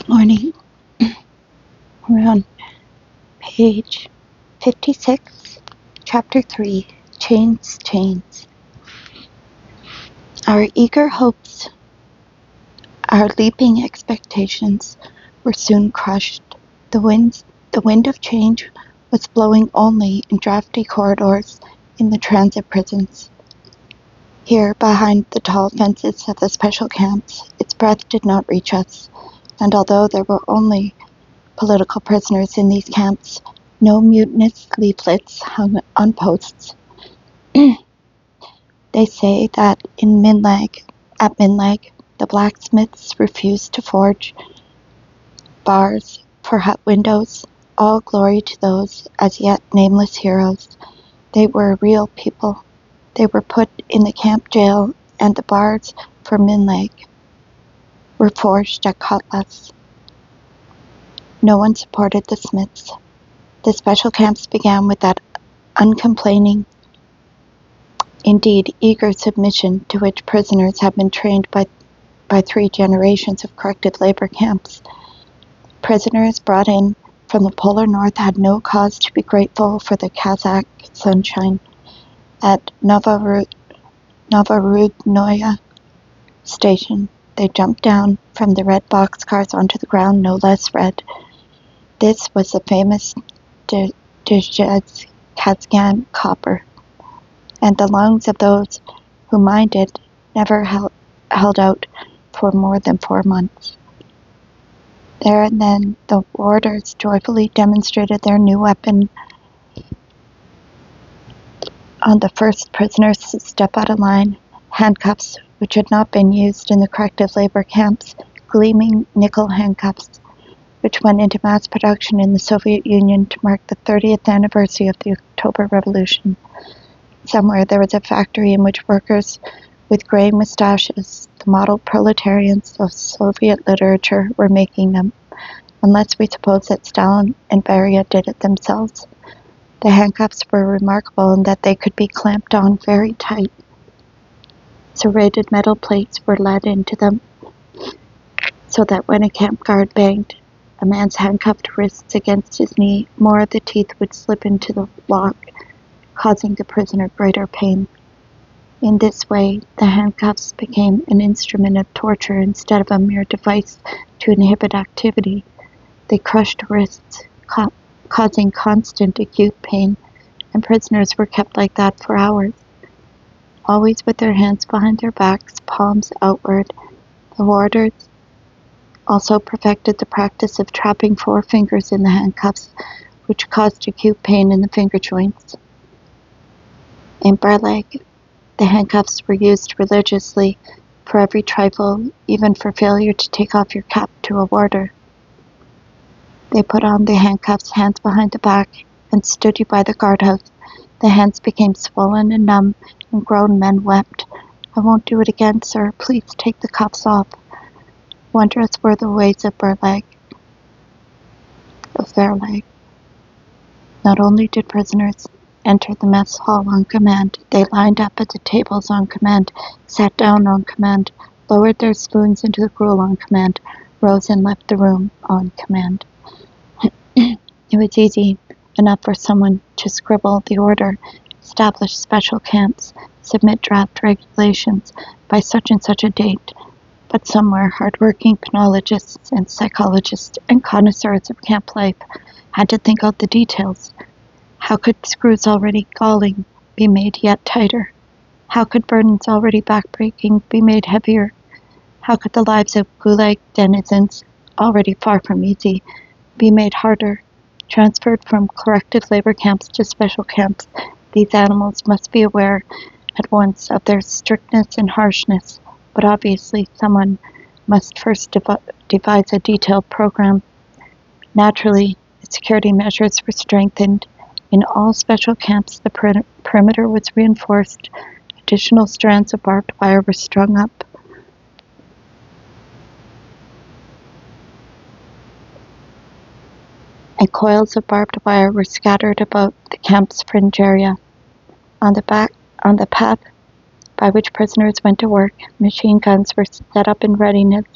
Morning. We're on page 56, chapter 3, Chains. Our eager hopes, our leaping expectations were soon crushed. The wind of change was blowing only in drafty corridors in the transit prisons. Here, behind the tall fences of the special camps, its breath did not reach us, and although there were only political prisoners in these camps, no mutinous leaflets hung on posts. They say that at Minlag, the blacksmiths refused to forge bars for hut windows. All glory to those as yet nameless heroes. They were real people. They were put in the camp jail, and the bars for Minlag were forged at Cutlass. No one supported the smiths. The special camps began with that uncomplaining, indeed eager submission to which prisoners have been trained by 3 generations of corrective labor camps. Prisoners brought in from the polar north had no cause to be grateful for the Kazakh sunshine. At Novorudnoye station, they jumped down from the red boxcars onto the ground no less red. This was the famous Kazgan copper, and the lungs of those who mined it never held out for more than 4 months. There and then the warders joyfully demonstrated their new weapon on the first prisoners to step out of line, handcuffs which had not been used in the corrective labor camps, gleaming nickel handcuffs, which went into mass production in the Soviet Union to mark the 30th anniversary of the October Revolution. Somewhere there was a factory in which workers with grey moustaches, the model proletarians of Soviet literature, were making them, unless we suppose that Stalin and Beria did it themselves. The handcuffs were remarkable in that they could be clamped on very tight. Serrated metal plates were let into them, so that when a camp guard banged a man's handcuffed wrists against his knee, more of the teeth would slip into the lock, causing the prisoner greater pain. In this way, the handcuffs became an instrument of torture instead of a mere device to inhibit activity. They crushed wrists, causing constant acute pain, and prisoners were kept like that for hours. Always with their hands behind their backs, palms outward, the warders also perfected the practice of trapping 4 fingers in the handcuffs, which caused acute pain in the finger joints. In Barlag, the handcuffs were used religiously for every trifle, even for failure to take off your cap to a warder. They put on the handcuffs, hands behind the back, and stood you by the guardhouse. The hands became swollen and numb, and grown men wept. "I won't do it again, sir. Please take the cuffs off." Wondrous were the ways of Verlag. Not only did prisoners enter the mess hall on command, they lined up at the tables on command, sat down on command, lowered their spoons into the gruel on command, rose and left the room on command. It was easy enough for someone to scribble the order, establish special camps, submit draft regulations by such and such a date, but somewhere hard-working penologists and psychologists and connoisseurs of camp life had to think out the details. How could screws already galling be made yet tighter? How could burdens already backbreaking be made heavier? How could the lives of Gulag denizens, already far from easy, be made harder? Transferred from corrective labor camps to special camps, these animals must be aware at once of their strictness and harshness, but obviously someone must first devise a detailed program. Naturally, the security measures were strengthened. In all special camps, the perimeter was reinforced. Additional strands of barbed wire were strung up. And coils of barbed wire were scattered about the camp's fringe area. On the path by which prisoners went to work, machine guns were set up in readiness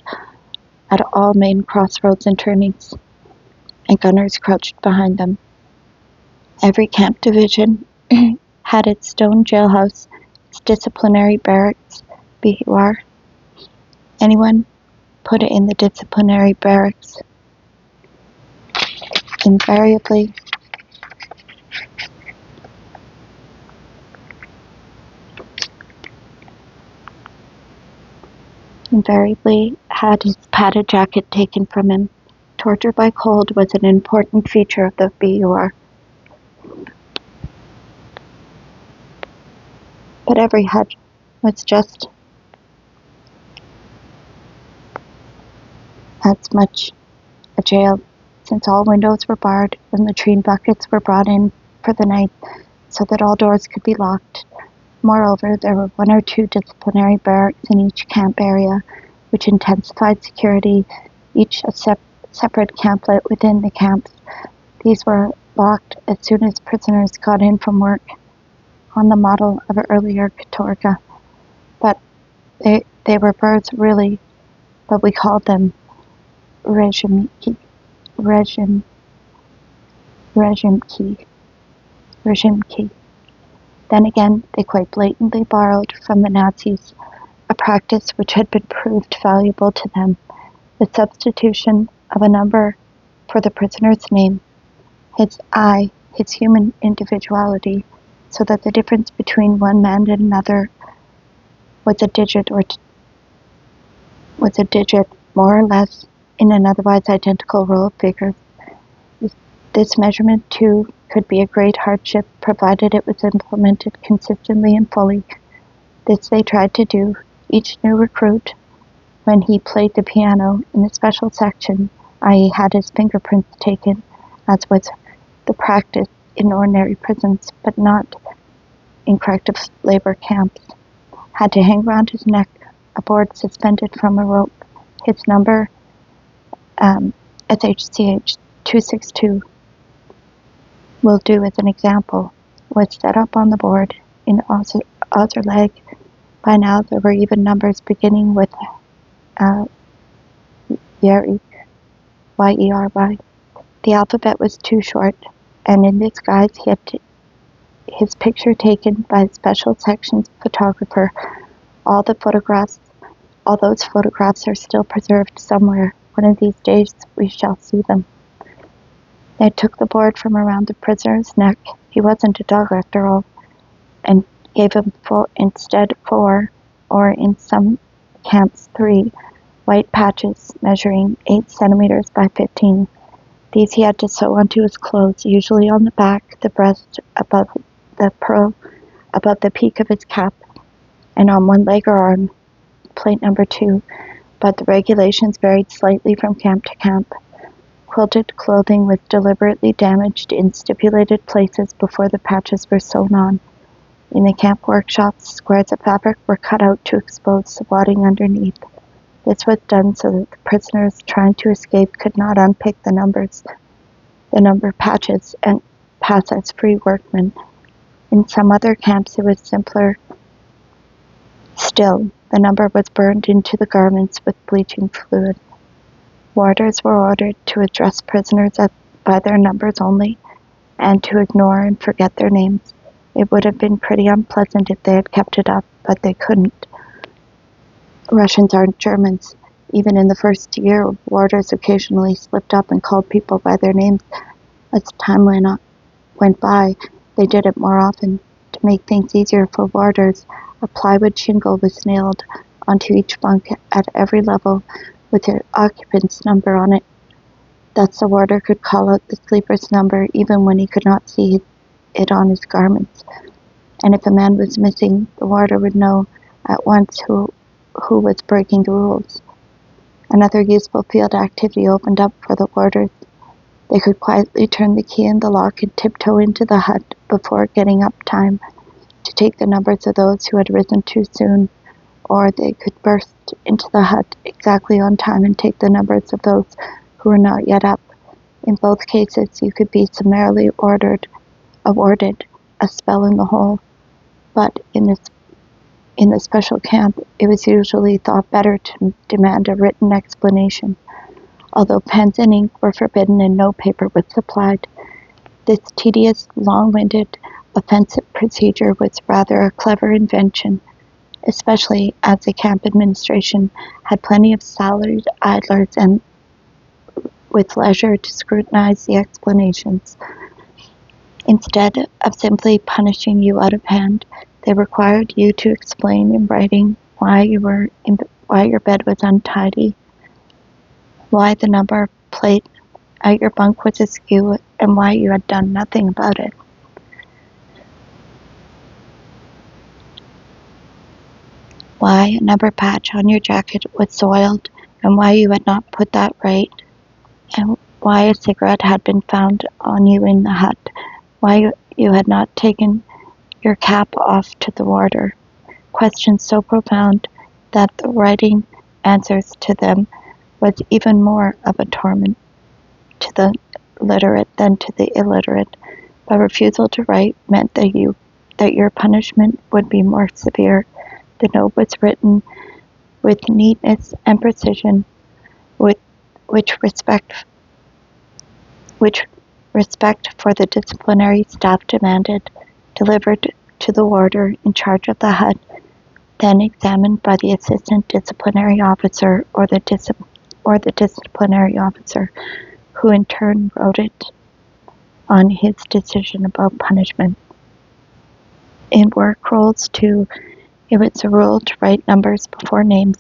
at all main crossroads and turnings, and gunners crouched behind them. Every camp division had its stone jailhouse, its disciplinary barracks, BUR. Anyone put it in the disciplinary barracks invariably had his padded jacket taken from him. Torture by cold was an important feature of the BUR. But every hut was just as much a jail, since all windows were barred and latrine buckets were brought in for the night so that all doors could be locked. Moreover, there were 1 or 2 disciplinary barracks in each camp area, which intensified security, each a separate camplet within the camps. These were locked as soon as prisoners got in from work, on the model of earlier katorga. But they were birds really, but we called them regimki. Then again, they quite blatantly borrowed from the Nazis a practice which had been proved valuable to them, the substitution of a number for the prisoner's name, his I, his human individuality, so that the difference between one man and another was a digit more or less in an otherwise identical row of figures. This measurement, too, could be a great hardship, provided it was implemented consistently and fully. This they tried to do. Each new recruit, when he played the piano in the special section, i.e. had his fingerprints taken, as was the practice in ordinary prisons, but not in corrective labor camps, had to hang round his neck a board suspended from a rope. His number, SHCH 262, will do as an example, was set up on the board in Auserleg. By now there were even numbers beginning with Yery, Y-E-R-Y. The alphabet was too short, and in this guise he had his picture taken by a special sections photographer. All those photographs are still preserved somewhere. One of these days we shall see them. They took the board from around the prisoner's neck. He wasn't a dog after all, and gave him instead 4, or in some camps 3, white patches measuring 8 centimeters by 15. These he had to sew onto his clothes, usually on the back, the breast, above the peak of his cap, and on one leg or arm, plate number 2, but the regulations varied slightly from camp to camp. Quilted clothing was deliberately damaged in stipulated places before the patches were sewn on. In the camp workshops, squares of fabric were cut out to expose the wadding underneath. This was done so that the prisoners trying to escape could not unpick the number patches, and pass as free workmen. In some other camps it was simpler still. The number was burned into the garments with bleaching fluid. Warders were ordered to address prisoners by their numbers only, and to ignore and forget their names. It would have been pretty unpleasant if they had kept it up, but they couldn't. Russians aren't Germans. Even in the first year, warders occasionally slipped up and called people by their names. As time went by, they did it more often. To make things easier for warders, a plywood shingle was nailed onto each bunk at every level with the occupant's number on it. Thus the warder could call out the sleeper's number even when he could not see it on his garments. And if a man was missing, the warder would know at once who was breaking the rules. Another useful field activity opened up for the warders. They could quietly turn the key in the lock and tiptoe into the hut before getting up time to take the numbers of those who had risen too soon, or they could burst into the hut exactly on time and take the numbers of those who were not yet up. In both cases, you could be summarily awarded a spell in the hole. But in this In the special camp, it was usually thought better to demand a written explanation. Although pens and ink were forbidden and no paper was supplied, this tedious, long-winded, offensive procedure was rather a clever invention, especially as the camp administration had plenty of salaried idlers and with leisure to scrutinize the explanations. Instead of simply punishing you out of hand, they required you to explain in writing why your bed was untidy, why the number plate at your bunk was askew, and why you had done nothing about it. Why a number patch on your jacket was soiled, and why you had not put that right, and why a cigarette had been found on you in the hut, why you had not taken your cap off to the warder. Questions so profound that the writing answers to them was even more of a torment to the literate than to the illiterate, but refusal to write meant that your punishment would be more severe. The note was written with neatness and precision, which respect for the disciplinary staff demanded, delivered to the warder in charge of the hut, then examined by the assistant disciplinary officer or the disciplinary officer, who in turn wrote it on his decision about punishment. In work rolls, too, it was a rule to write numbers before names.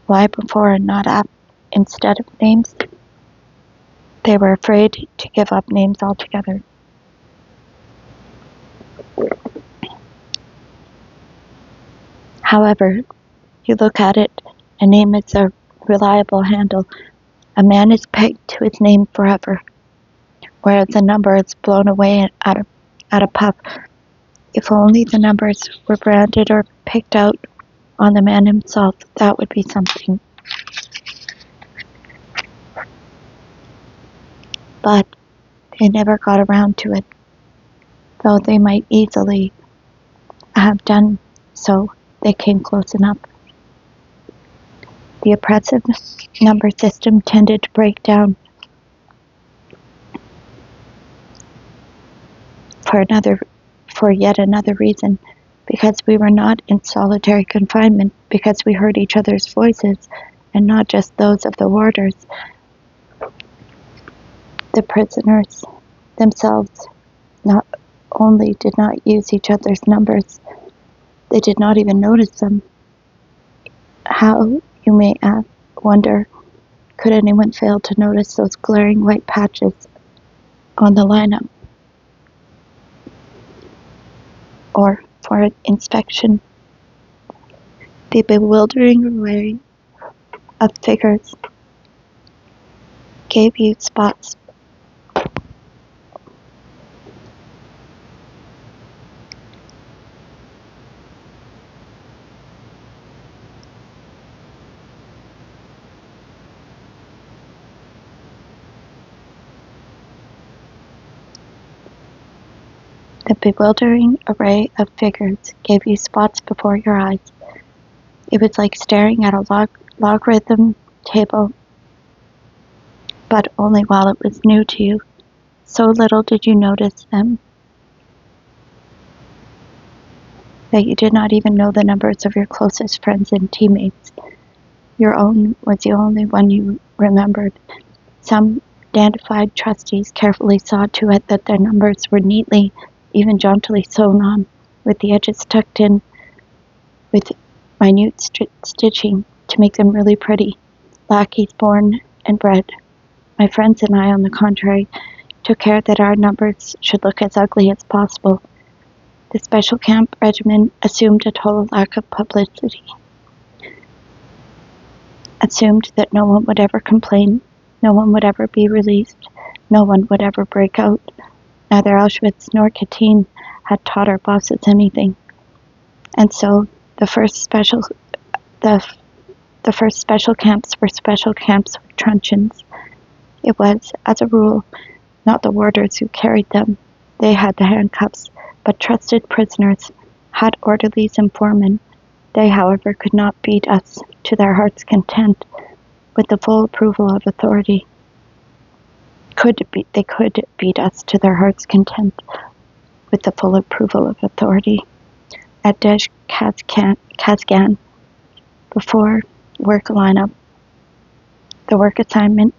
Why before and not instead of names? They were afraid to give up names altogether. However, you look at it, a name is a reliable handle. A man is pegged to his name forever, whereas a number is blown away at a puff. If only the numbers were branded or picked out on the man himself, that would be something. But they never got around to it, though they might easily have done so. They came close enough. The oppressive number system tended to break down for yet another reason, because we were not in solitary confinement, because we heard each other's voices, and not just those of the warders. The prisoners themselves not only did not use each other's numbers, they did not even notice them. How, you may wonder, could anyone fail to notice those glaring white patches on the lineup? Or for inspection, the bewildering array of figures gave you spots The bewildering array of figures gave you spots before your eyes. It was like staring at a logarithm table, but only while it was new to you. So little did you notice them that you did not even know the numbers of your closest friends and teammates. Your own was the only one you remembered. Some dandified trustees carefully saw to it that their numbers were neatly, even jauntily sewn on, with the edges tucked in with minute stitching to make them really pretty. Lackeys born and bred. My friends and I, on the contrary, took care that our numbers should look as ugly as possible. The special camp regimen assumed a total lack of publicity. Assumed that no one would ever complain, no one would ever be released, no one would ever break out. Neither Auschwitz nor Katyn had taught our bosses anything. And so the first special camps were special camps with truncheons. It was, as a rule, not the warders who carried them. They had the handcuffs, but trusted prisoners had orderlies and foremen. They, however, could not beat us to their heart's content with the full approval of authority. They could beat us to their heart's content with the full approval of authority. At Desh Kazgan, before work lineup, the work assigners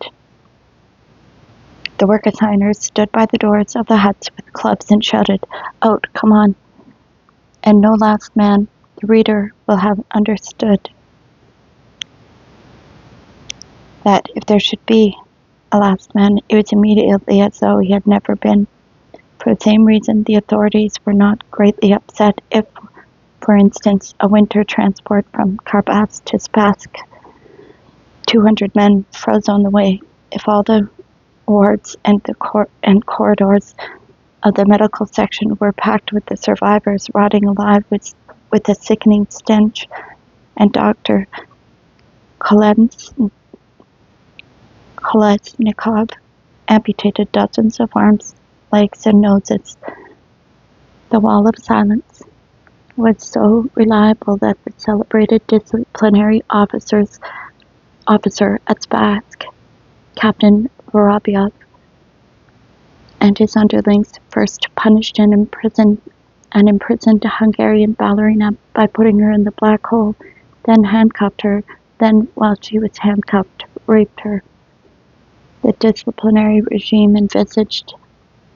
stood by the doors of the huts with clubs and shouted, "Out, come on!" And no last man, the reader will have understood that if there should be a last man, it was immediately as though he had never been. For the same reason, the authorities were not greatly upset if, for instance, a winter transport from Karbaz to Spassk, 200 men froze on the way. If all the wards and corridors of the medical section were packed with the survivors rotting alive with a sickening stench, and Dr. Kolesnikov amputated dozens of arms, legs, and noses. The wall of silence was so reliable that the celebrated disciplinary officer at Spassk, Captain Vorobyov, and his underlings first punished and imprisoned a Hungarian ballerina by putting her in the black hole, then handcuffed her, then, while she was handcuffed, raped her. The disciplinary regime envisaged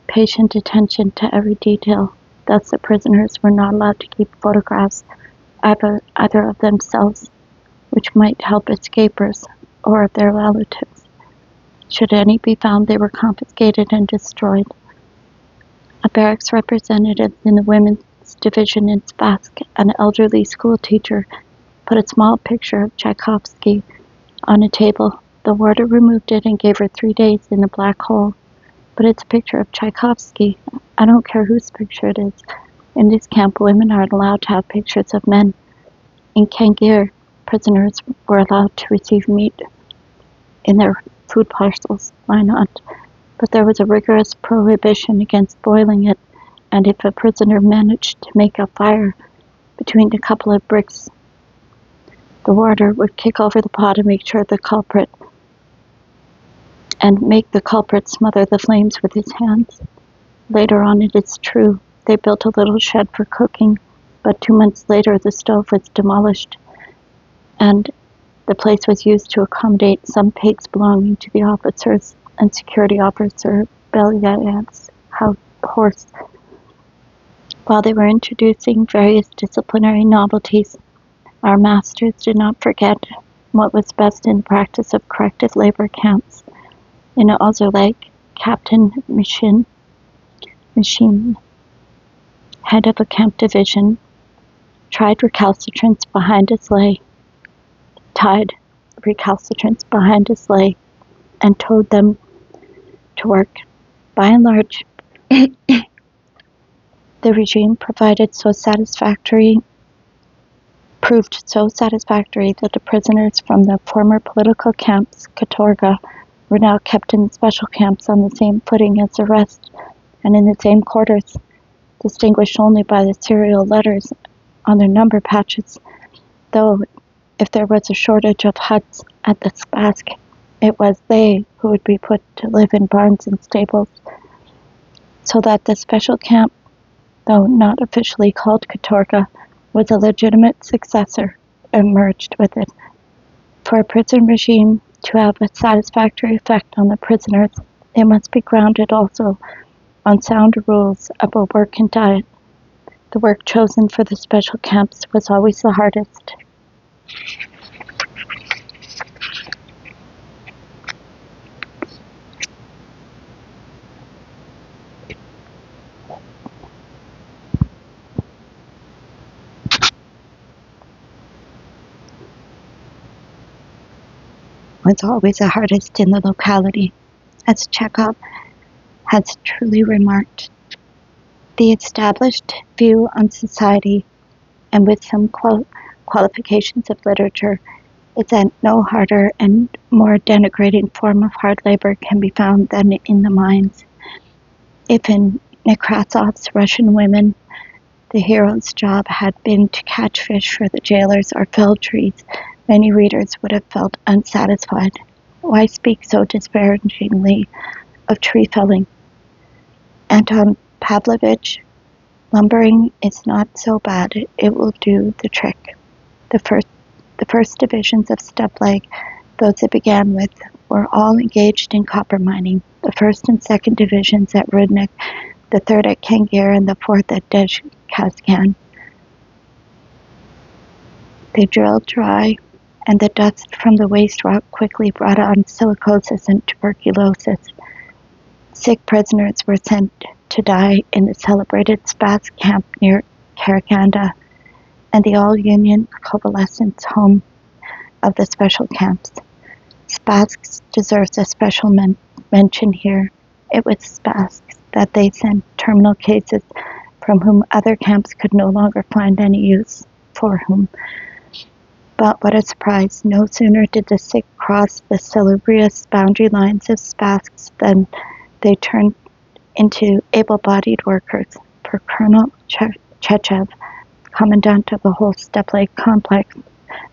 patient attention to every detail. Thus, the prisoners were not allowed to keep photographs either of themselves, which might help escapers, or of their relatives. Should any be found, they were confiscated and destroyed. A barracks representative in the women's division in Spassk, an elderly school teacher, put a small picture of Tchaikovsky on a table. The warder removed it and gave her 3 days in a black hole. But it's a picture of Tchaikovsky. I don't care whose picture it is. In this camp, women aren't allowed to have pictures of men. In Kangir, prisoners were allowed to receive meat in their food parcels. Why not? But there was a rigorous prohibition against boiling it, and if a prisoner managed to make a fire between a couple of bricks, the warder would kick over the pot and make the culprit smother the flames with his hands. Later on, it is true, they built a little shed for cooking, but 2 months later the stove was demolished, and the place was used to accommodate some pigs belonging to the officers and security officer Belyayev's horse. While they were introducing various disciplinary novelties, our masters did not forget what was best in the practice of corrective labor camps. In Ozerlake, Captain Mishin, head of a camp division, tied recalcitrants behind a sleigh, and towed them to work. By and large, the regime proved so satisfactory that the prisoners from the former political camps, Katorga, were now kept in special camps on the same footing as the rest, and in the same quarters, distinguished only by the serial letters on their number patches, though if there was a shortage of huts at the Spassk, it was they who would be put to live in barns and stables, so that the special camp, though not officially called Katorga, was a legitimate successor and merged with it. For a prison regime to have a satisfactory effect on the prisoners, it must be grounded also on sound rules about work and diet. The work chosen for the special camps was always the hardest. In the locality. As Chekhov has truly remarked, the established view on society, and with some qualifications of literature, is that no harder and more denigrating form of hard labor can be found than in the mines. If in Nekrasov's Russian Women, the hero's job had been to catch fish for the jailers or fell trees, many readers would have felt unsatisfied. Why speak so disparagingly of tree felling? Anton Pavlovich, lumbering is not so bad, it will do the trick. The first divisions of Stepleg, those it began with, were all engaged in copper mining. The first and second divisions at Rudnik, the third at Kangir, and the fourth at Dezhkazgan. They drilled dry, and the dust from the waste rock quickly brought on silicosis and tuberculosis. Sick prisoners were sent to die in the celebrated Spassk camp near Karaganda and the all-union convalescence home of the special camps. Spassk deserves a special mention here. It was Spassk that they sent terminal cases from whom other camps could no longer find any use for whom. But what a surprise! No sooner did the sick cross the salubrious boundary lines of Spassk than they turned into able-bodied workers. For Colonel Chekhov, commandant of the whole Stepleg complex,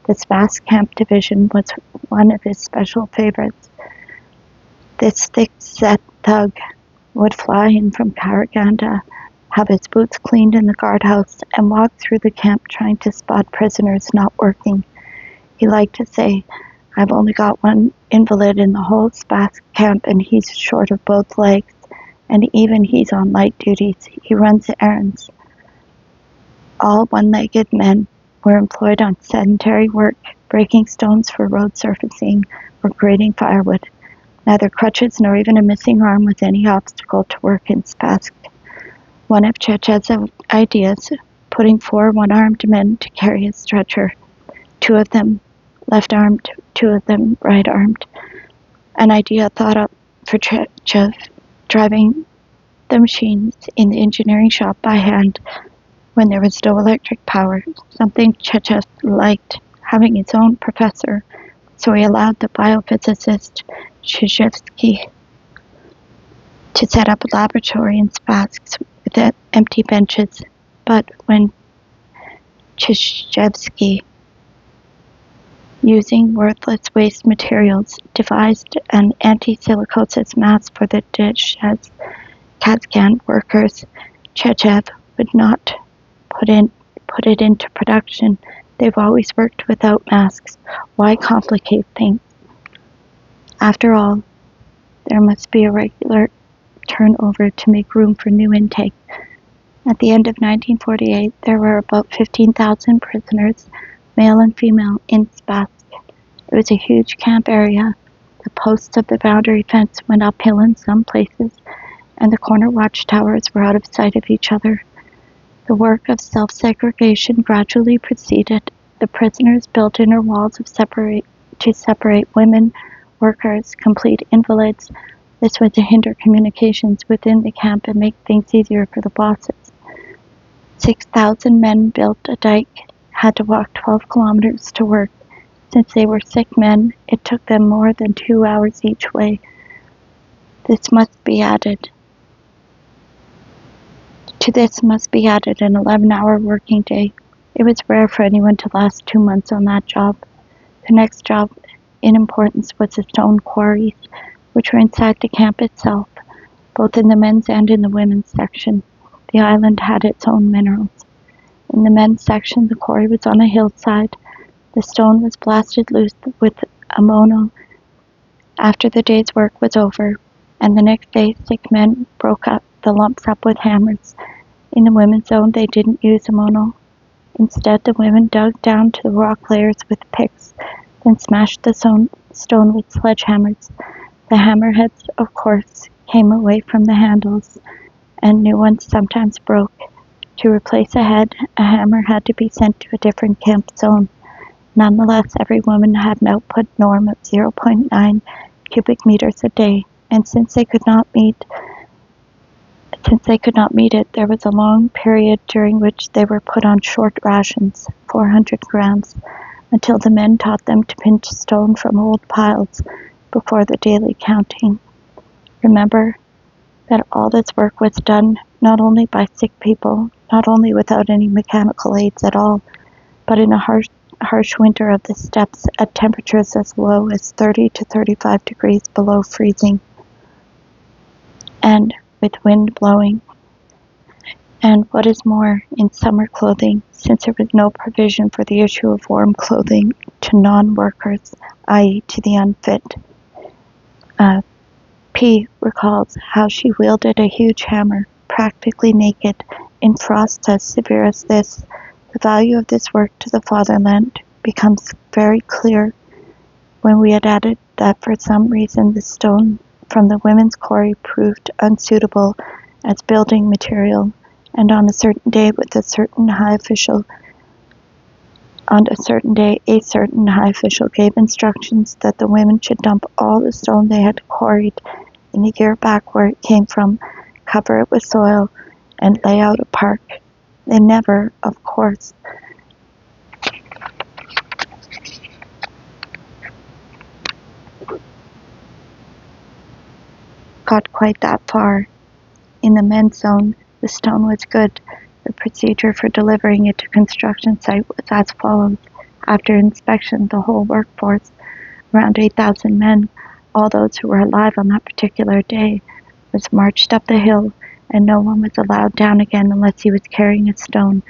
the Spassk camp division was one of his special favorites. This thick-set thug would fly in from Karaganda, have his boots cleaned in the guardhouse, and walk through the camp trying to spot prisoners not working. He liked to say, "I've only got one invalid in the whole Spassk camp, and he's short of both legs, and even he's on light duties. He runs errands." All one-legged men were employed on sedentary work, breaking stones for road surfacing or grating firewood. Neither crutches nor even a missing arm was any obstacle to work in Spassk. One of Chechov's ideas, putting 4 one-armed men to carry a stretcher, 2 of them left-armed, 2 of them right-armed. An idea thought up for Chekhov, driving the machines in the engineering shop by hand when there was no electric power, something Chekhov liked, having his own professor, so he allowed the biophysicist Ch03 to set up a laboratory in Spassk with empty benches. But when Ch03, using worthless waste materials, devised an anti-silicosis mask for the Dezhkazgan workers, Chekhov would not put it into production. They've always worked without masks. Why complicate things? After all, there must be a regular turnover to make room for new intake. At the end of 1948, there were about 15,000 prisoners, male and female, in Spassk. It was a huge camp area. The posts of the boundary fence went uphill in some places, and the corner watchtowers were out of sight of each other. The work of self-segregation gradually proceeded. The prisoners built inner walls to separate women, workers, complete invalids. This was to hinder communications within the camp and make things easier for the bosses. 6,000 men built a dike, had to walk 12 kilometers to work. Since they were sick men, it took them more than 2 hours each way. To this must be added an 11-hour working day. It was rare for anyone to last 2 months on that job. The next job in importance was the stone quarries, which were inside the camp itself, both in the men's and in the women's section. The island had its own minerals. In the men's section, the quarry was on a hillside. The stone was blasted loose with a mono after the day's work was over, and the next day sick men broke up the lumps up with hammers. In the women's zone, they didn't use a mono. Instead, the women dug down to the rock layers with picks, then smashed the stone with sledgehammers. The hammerheads, of course, came away from the handles, and new ones sometimes broke. To replace a head, a hammer had to be sent to a different camp zone. Nonetheless, every woman had an output norm of 0.9 cubic meters a day, and since they could not meet it, there was a long period during which they were put on short rations, 400 grams, until the men taught them to pinch stone from old piles before the daily counting. Remember that all this work was done not only by sick people, not only without any mechanical aids at all, but in a harsh winter of the steppes at temperatures as low as 30 to 35 degrees below freezing, and with wind blowing. And what is more, in summer clothing, since there was no provision for the issue of warm clothing to non-workers, i.e. to the unfit. P recalls how she wielded a huge hammer, practically naked, in frosts as severe as this. The value of this work to the fatherland becomes very clear when we had added that for some reason the stone from the women's quarry proved unsuitable as building material, and on a certain day a certain high official gave instructions that the women should dump all the stone they had quarried in the year back where it came from, cover it with soil, and lay out a park. They never, of course, got quite that far. In the men's zone, the stone was good. The procedure for delivering it to construction site was as follows. After inspection, the whole workforce, around 8,000 men, all those who were alive on that particular day, was marched up the hill, and no one was allowed down again unless he was carrying a stone.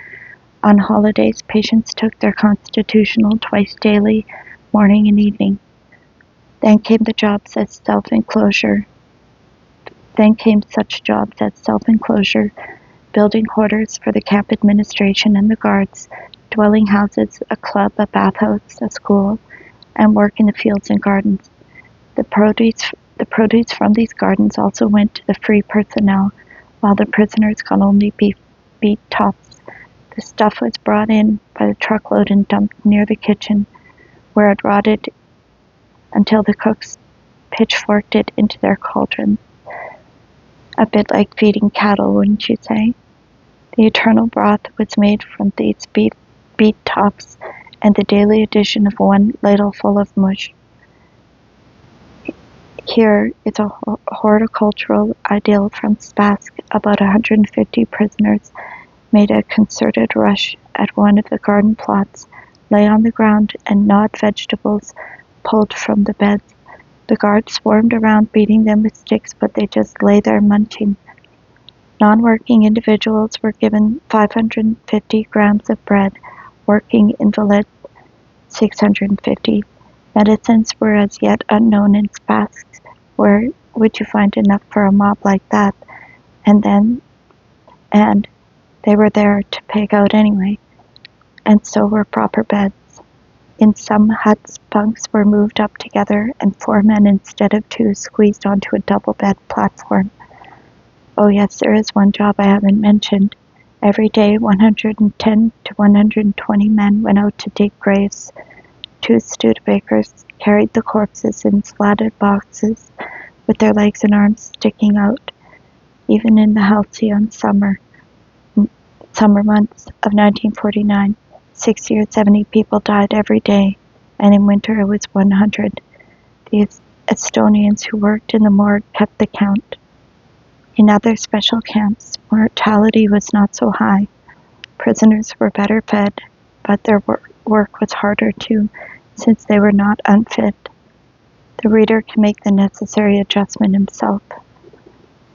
On holidays, patients took their constitutional twice daily, morning and evening. Then came such jobs as self-enclosure, building quarters for the camp administration and the guards, dwelling houses, a club, a bathhouse, a school, and work in the fields and gardens. The produce from these gardens also went to the free personnel, while the prisoners got only beet tops. The stuff was brought in by the truckload and dumped near the kitchen, where it rotted until the cooks pitchforked it into their cauldrons. A bit like feeding cattle, wouldn't you say? The eternal broth was made from these beet tops, and the daily addition of one ladleful of mush. Here is a horticultural idyll from Spassk. About 150 prisoners made a concerted rush at one of the garden plots, lay on the ground, and gnawed vegetables pulled from the beds. The guards swarmed around, beating them with sticks, but they just lay there munching. Non-working individuals were given 550 grams of bread, working invalids 650. Medicines were as yet unknown in Spassk. Where would you find enough for a mob like that? And they were there to pig out anyway. And so were proper beds. In some huts, bunks were moved up together, and 4 men instead of 2 squeezed onto a double-bed platform. Oh yes, there is one job I haven't mentioned. Every day, 110 to 120 men went out to dig graves. 2 Studebakers carried the corpses in slatted boxes, with their legs and arms sticking out. Even in the halcyon summer months of 1949, 60 or 70 people died every day, and in winter it was 100. The Estonians who worked in the morgue kept the count. In other special camps, mortality was not so high. Prisoners were better fed, but their work was harder too, since they were not unfit. The reader can make the necessary adjustment himself.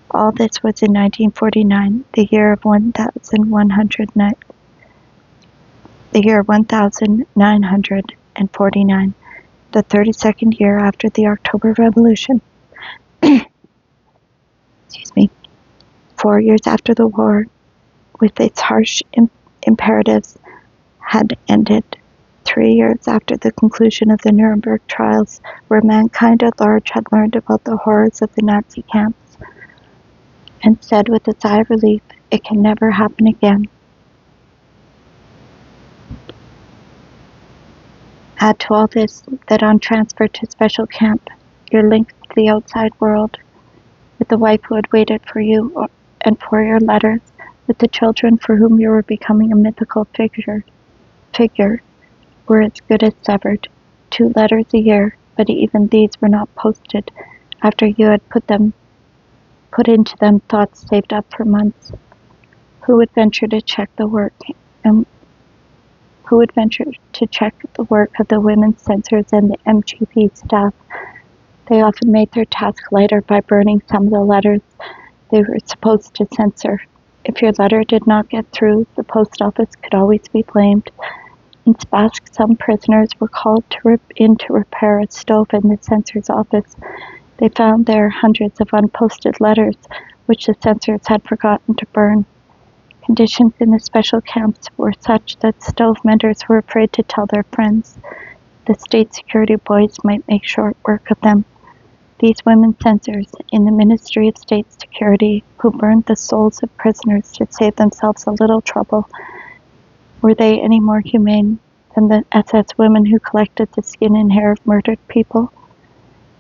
All this was in 1949, the year 1949, the 32nd year after the October Revolution. Excuse me. 4 years after the war, with its harsh imperatives, had ended. 3 years after the conclusion of the Nuremberg trials, where mankind at large had learned about the horrors of the Nazi camps, and said with a sigh of relief, it can never happen again. Add to all this that on transfer to special camp, you're linked to the outside world, with the wife who had waited for you and for your letters, with the children for whom you were becoming a mythical figure were as good as severed. 2 letters a year, but even these were not posted after you had put into them thoughts saved up for months. Who would venture to check the work and who would venture to check the work of the women's censors and the MGP staff? They often made their task lighter by burning some of the letters they were supposed to censor. If your letter did not get through, the post office could always be blamed. In Spassk, some prisoners were called to repair a stove in the censor's office. They found there hundreds of unposted letters, which the censors had forgotten to burn. Conditions in the special camps were such that stove menders were afraid to tell their friends. The state security boys might make short work of them. These women censors in the Ministry of State Security, who burned the souls of prisoners to save themselves a little trouble, were they any more humane than the SS women who collected the skin and hair of murdered people?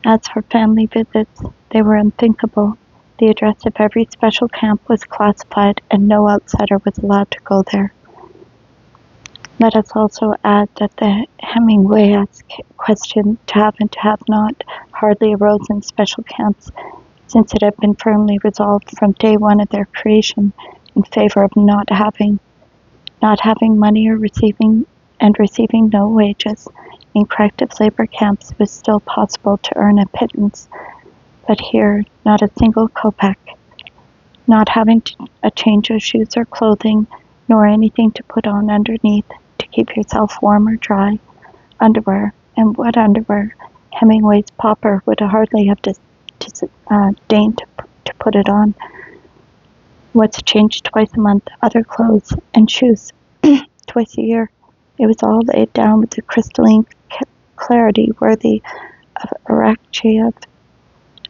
As for family visits, they were unthinkable. The address of every special camp was classified, and no outsider was allowed to go there. Let us also add that the Hemingway-esque question, to have and to have not, hardly arose in special camps, since it had been firmly resolved from day one of their creation in favor of not having money or receiving no wages. In corrective labor camps it was still possible to earn a pittance, but here not a single kopeck. Not having a change of shoes or clothing, nor anything to put on underneath to keep yourself warm or dry. Underwear, and what underwear? Hemingway's pauper would hardly have deigned to put it on. What's changed twice a month? Other clothes and shoes twice a year. It was all laid down with a crystalline clarity worthy of Chekhov.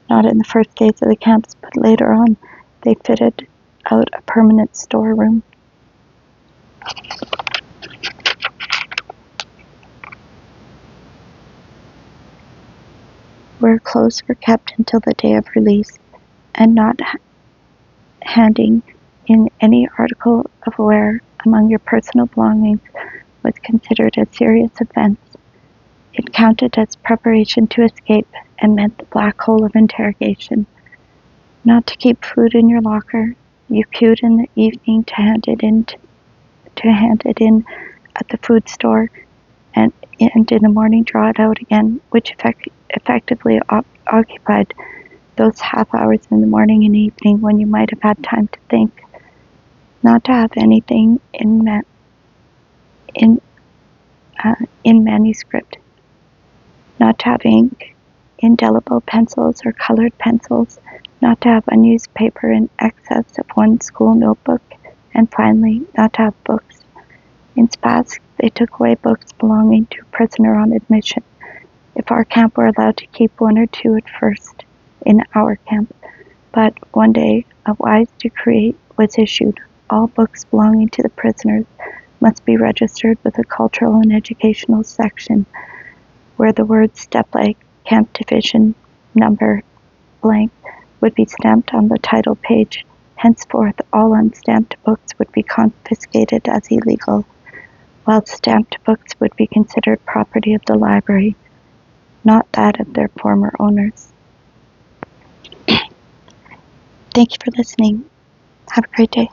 Not in the first days of the camps, but later on, they fitted out a permanent storeroom. Where clothes were kept until the day of release, and not handing in any article of wear among your personal belongings was considered a serious offense. It counted as preparation to escape and meant the black hole of interrogation. Not to keep food in your locker, you queued in the evening to hand it in at the food store, and in the morning draw it out again, which effectively occupied those half hours in the morning and evening when you might have had time to think. Not to have anything in manuscript. Not to have ink, indelible pencils or colored pencils. Not to have unused paper in excess of one school notebook. And finally, not to have books. In Spassk, they took away books belonging to a prisoner on admission. If our camp were allowed to keep one or two at first, in our camp, but one day a wise decree was issued. All books belonging to the prisoners must be registered with a cultural and educational section, where the words step like camp division number blank would be stamped on the title page. Henceforth, all unstamped books would be confiscated as illegal, while stamped books would be considered property of the library, not that of their former owners. Thank you for listening. Have a great day.